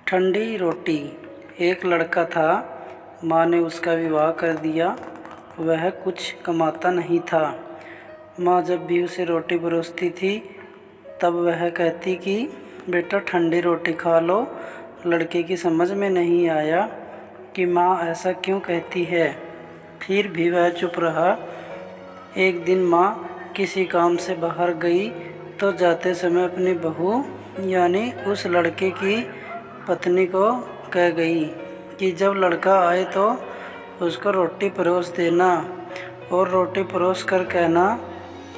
ठंडी रोटी। एक लड़का था, माँ ने उसका विवाह कर दिया। वह कुछ कमाता नहीं था। माँ जब भी उसे रोटी परोसती थी तब वह कहती कि बेटा ठंडी रोटी खा लो। लड़के की समझ में नहीं आया कि माँ ऐसा क्यों कहती है, फिर भी वह चुप रहा। एक दिन माँ किसी काम से बाहर गई तो जाते समय अपनी बहू यानी उस लड़के की पत्नी को कह गई कि जब लड़का आए तो उसको रोटी परोस देना और रोटी परोस कर कहना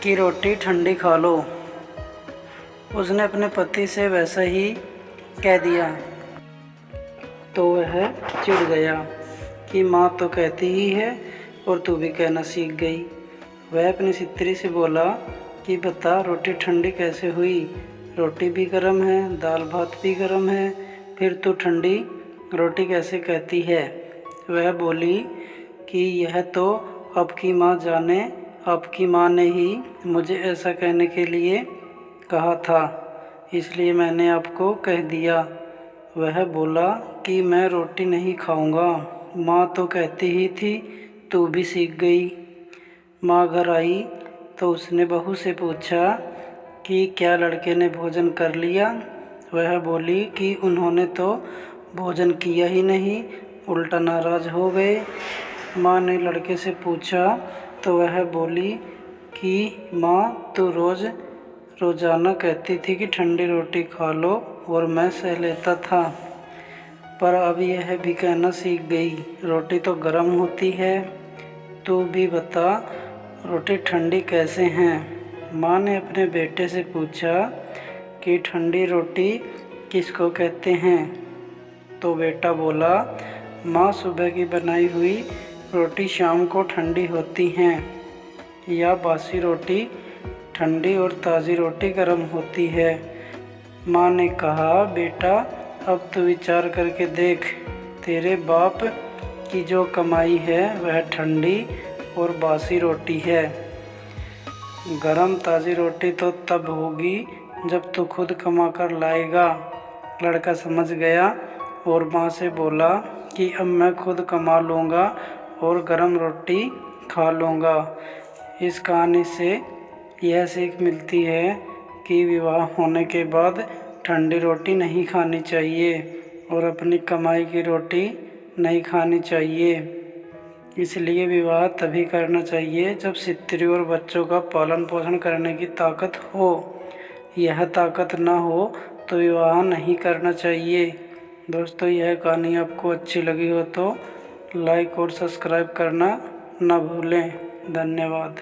कि रोटी ठंडी खा लो। उसने अपने पति से वैसा ही कह दिया तो वह चिढ़ गया कि माँ तो कहती ही है और तू भी कहना सीख गई। वह अपनी स्त्री से बोला कि बता रोटी ठंडी कैसे हुई, रोटी भी गर्म है, दाल भात भी गर्म है, फिर तू ठंडी रोटी कैसे कहती है। वह बोली कि यह तो आपकी माँ जाने, आपकी माँ ने ही मुझे ऐसा कहने के लिए कहा था, इसलिए मैंने आपको कह दिया। वह बोला कि मैं रोटी नहीं खाऊंगा, माँ तो कहती ही थी, तू भी सीख गई। माँ घर आई तो उसने बहू से पूछा कि क्या लड़के ने भोजन कर लिया। वह बोली कि उन्होंने तो भोजन किया ही नहीं, उल्टा नाराज़ हो गए। माँ ने लड़के से पूछा तो वह बोली कि माँ तो रोज़ाना कहती थी कि ठंडी रोटी खा लो और मैं सह लेता था, पर अब यह भी कहना सीख गई, रोटी तो गर्म होती है, तू भी बता रोटी ठंडी कैसे हैं। माँ ने अपने बेटे से पूछा कि ठंडी रोटी किसको कहते हैं, तो बेटा बोला माँ सुबह की बनाई हुई रोटी शाम को ठंडी होती हैं, या बासी रोटी ठंडी और ताज़ी रोटी गर्म होती है। माँ ने कहा बेटा अब तो विचार करके देख, तेरे बाप की जो कमाई है वह ठंडी और बासी रोटी है, गरम ताज़ी रोटी तो तब होगी जब तू खुद कमा कर लाएगा। लड़का समझ गया और माँ से बोला कि अब मैं खुद कमा लूँगा और गरम रोटी खा लूँगा। इस कहानी से यह सीख मिलती है कि विवाह होने के बाद ठंडी रोटी नहीं खानी चाहिए और अपनी कमाई की रोटी नहीं खानी चाहिए। इसलिए विवाह तभी करना चाहिए जब स्त्री और बच्चों का पालन पोषण करने की ताकत हो। यह ताकत ना हो तो विवाह नहीं करना चाहिए। दोस्तों यह कहानी आपको अच्छी लगी हो तो लाइक और सब्सक्राइब करना ना भूलें। धन्यवाद।